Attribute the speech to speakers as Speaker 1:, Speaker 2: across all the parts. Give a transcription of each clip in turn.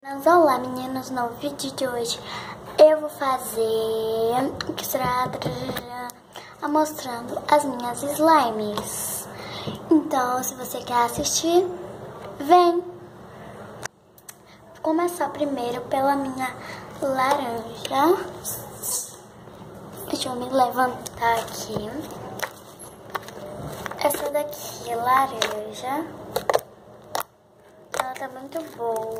Speaker 1: Olá meninas, no vídeo de hoje eu vou fazer o que será mostrando as minhas slimes. Então, se você quer assistir, vem! Vou começar primeiro pela minha laranja. Deixa eu me levantar aqui. Essa daqui é laranja. Ela tá muito boa.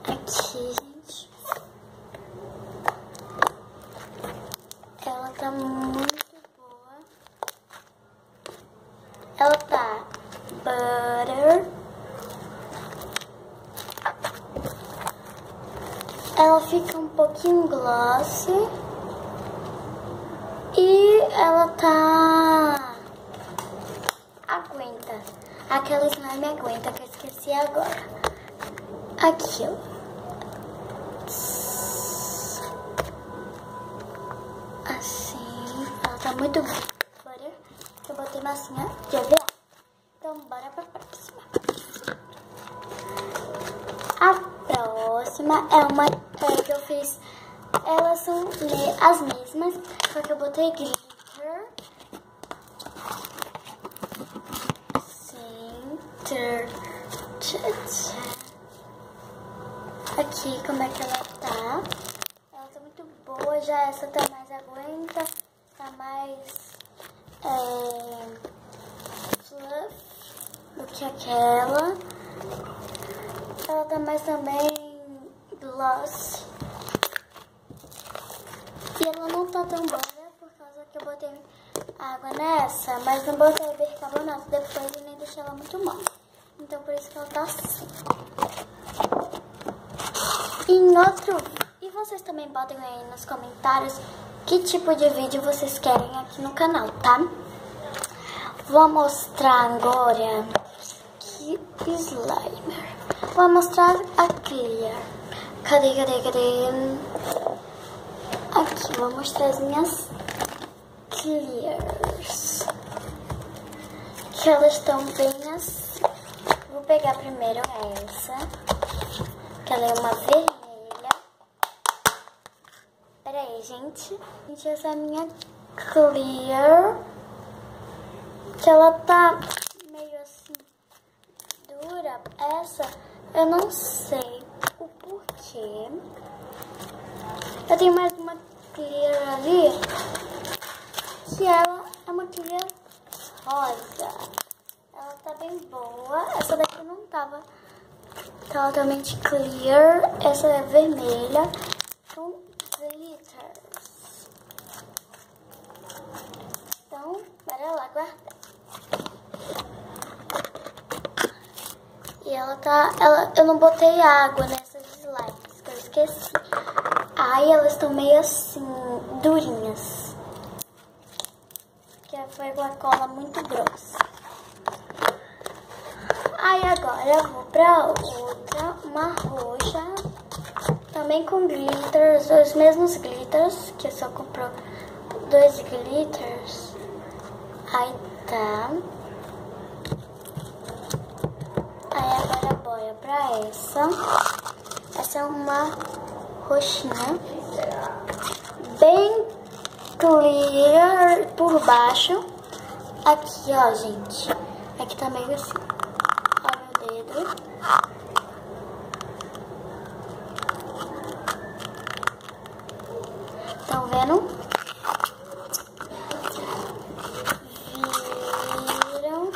Speaker 1: Aqui, gente. Ela tá muito boa. Ela tá butter. Ela fica um pouquinho glossy. E ela tá... aguenta. Aquela slime aguenta, que eu esqueci agora. Aqui, ó. Assim. Ela tá muito boa. Eu botei massinha de EVA. Então, bora pra próxima. A próxima é uma que eu fiz. Elas são as mesmas, só que eu botei glitter. Aqui, como é que ela tá? Ela tá muito boa, já essa tá mais aguenta, tá mais fluff do que aquela. Ela tá mais também gloss. E ela não tá tão boa por causa que eu botei água nessa, mas não botei bicarbonato depois e nem deixei ela muito mole. Então por isso que ela tá assim. E vocês também botem aí nos comentários que tipo de vídeo vocês querem aqui no canal, tá? Vou mostrar agora que slime. Vou mostrar a clear. Cadê? Aqui, vou mostrar as minhas clears. Que elas estão bem assim. Vou pegar primeiro essa. Que ela é uma vermelha. Pera aí, gente. Gente, essa é a minha clear. Que ela tá meio assim dura. Essa, eu não sei o porquê. Eu tenho mais uma clear ali. Que ela é uma clear rosa. Ela tá bem boa. Essa daqui não tava totalmente clear. Essa é vermelha com glitters. Então, bora lá guardar. E ela tá... eu não botei água nessas slimes, que eu esqueci. Aí elas estão meio assim, durinhas. Que foi uma cola muito grossa. Aí agora eu vou pra outra, uma roxa, também com glitters, os mesmos glitters, que eu só comprou 2 glitters. Aí tá. Aí agora bora pra essa. Essa é uma roxinha, bem clear por baixo. Aqui, ó, gente. Aqui tá meio assim. Estão vendo? Viram?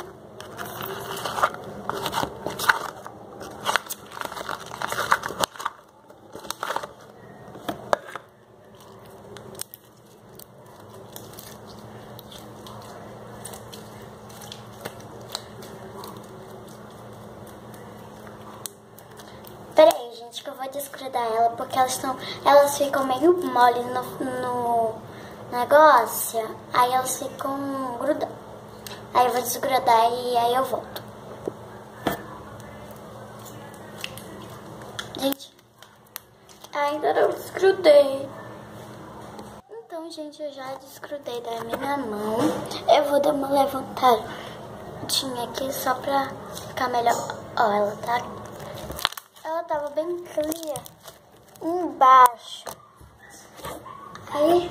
Speaker 1: Pera aí, gente, que eu vou desgrudar ela, porque elas ficam meio mole no negócio, aí elas ficam grudando. Aí eu vou desgrudar e aí eu volto. Gente, ainda não desgrudei. Então, gente, eu já desgrudei da minha mão. Eu vou dar uma levantada tinha aqui só pra ficar melhor. Ó, ela tava bem clear embaixo. Aí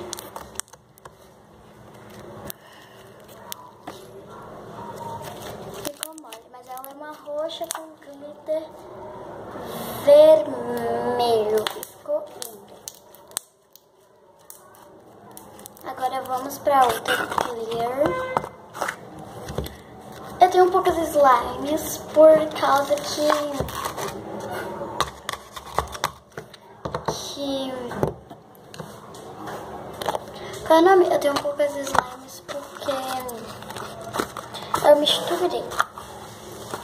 Speaker 1: ficou mole, mas ela é uma roxa com glitter vermelho. Ficou lindo. Agora vamos pra outra clear. Eu tenho poucas slimes por causa que qual é o nome? Eu tenho poucas slimes porque eu misturei,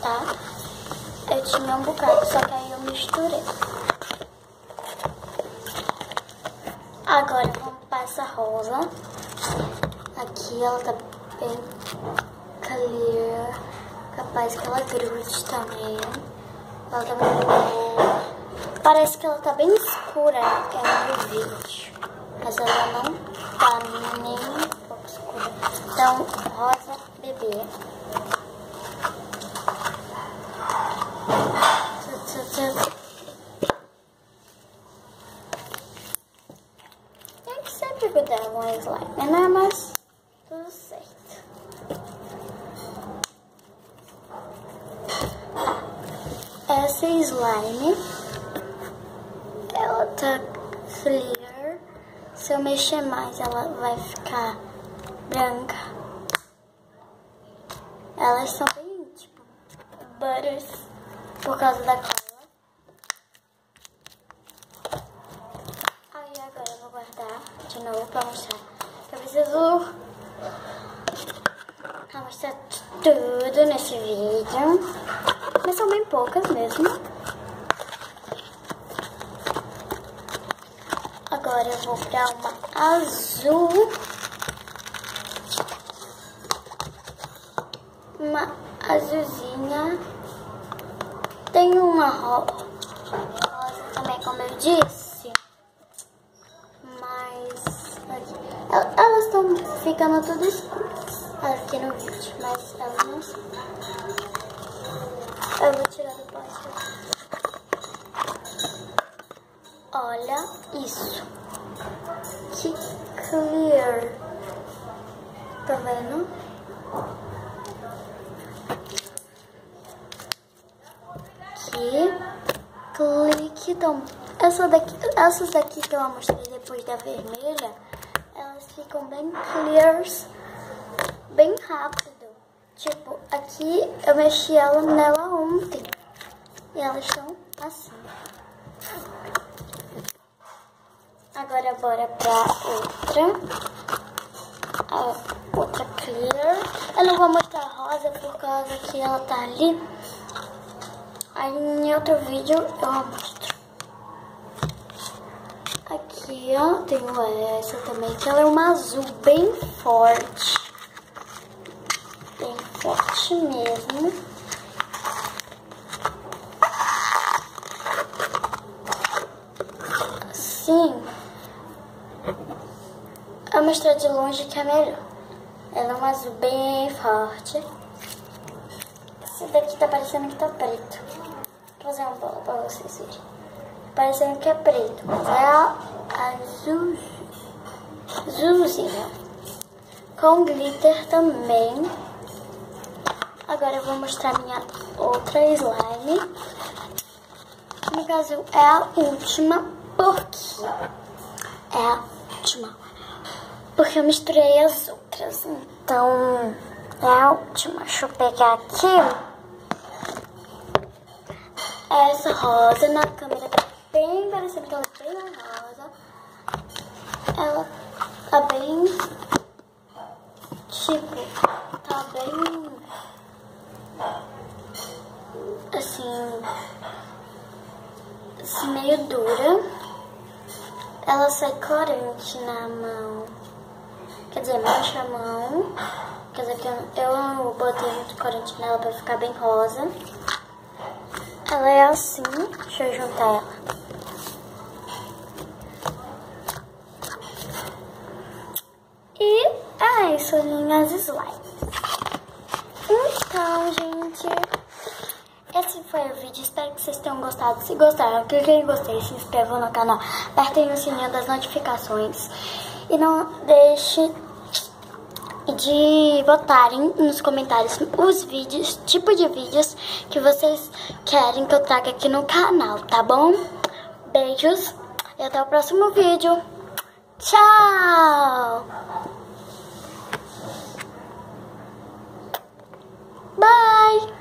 Speaker 1: tá? Eu tinha um bocado, só que aí eu misturei. Agora vamos para essa rosa. Aqui ela tá bem clear. Capaz que ela grude também. Ela tá muito boa. Parece que ela tá bem escura no vídeo. Mas ela não tá nem um pouco escura. Então, rosa bebê. Tem que sempre cuidar com a slime, né? Mas tudo certo. Essa slime, ela tá clear. Se eu mexer mais, ela vai ficar branca. Elas são bem tipo butters por causa da cola. Aí agora eu vou guardar de novo pra mostrar. Eu preciso mostrar tudo nesse vídeo. Mas são bem poucas mesmo. Agora eu vou pra uma azul. Uma azulzinha. Tem uma rosa também, como eu disse. Mas aqui, elas estão ficando tudo escuras aqui no vídeo. Mas elas não são. Eu vou tirar do plástico. Olha isso. Que clear. Tá vendo? Que clique. Então, essas daqui que eu mostrei depois da vermelha, elas ficam bem clears, bem rápido. Tipo, aqui eu mexi nela ontem. E elas estão assim. Agora bora pra outra clear. Eu não vou mostrar a rosa por causa que ela tá ali. Aí em outro vídeo eu mostro. Aqui, ó, tenho essa também, que ela é uma azul bem forte. Bem forte mesmo. Assim. Eu vou mostrar de longe que é melhor. Ela é uma azul bem forte. Esse daqui tá parecendo que tá preto. Vou fazer uma bola pra vocês verem. Parecendo que é preto, mas é azulzinha. Com glitter também. Agora eu vou mostrar minha outra slime. No caso é a última, porque é a última. Porque eu misturei as outras. Então é a última. Deixa eu pegar aqui. Essa rosa na câmera tá bem parecida, que ela é bem mais rosa. Ela tá bem, tipo, tá bem, assim meio dura. Ela sai corante na mão, quer dizer, mancha a mão. Quer dizer que eu botei muito corante nela pra ficar bem rosa. Ela é assim, deixa eu juntar ela. E é isso, minhas slimes. Então, Então, gente, esse foi o vídeo. Espero que vocês tenham gostado. Se gostaram, cliquem em gostei, se inscrevam no canal, apertem o sininho das notificações. E não deixe de votarem nos comentários os vídeos, tipo de vídeos que vocês querem que eu traga aqui no canal, tá bom? Beijos e até o próximo vídeo. Tchau! Bye!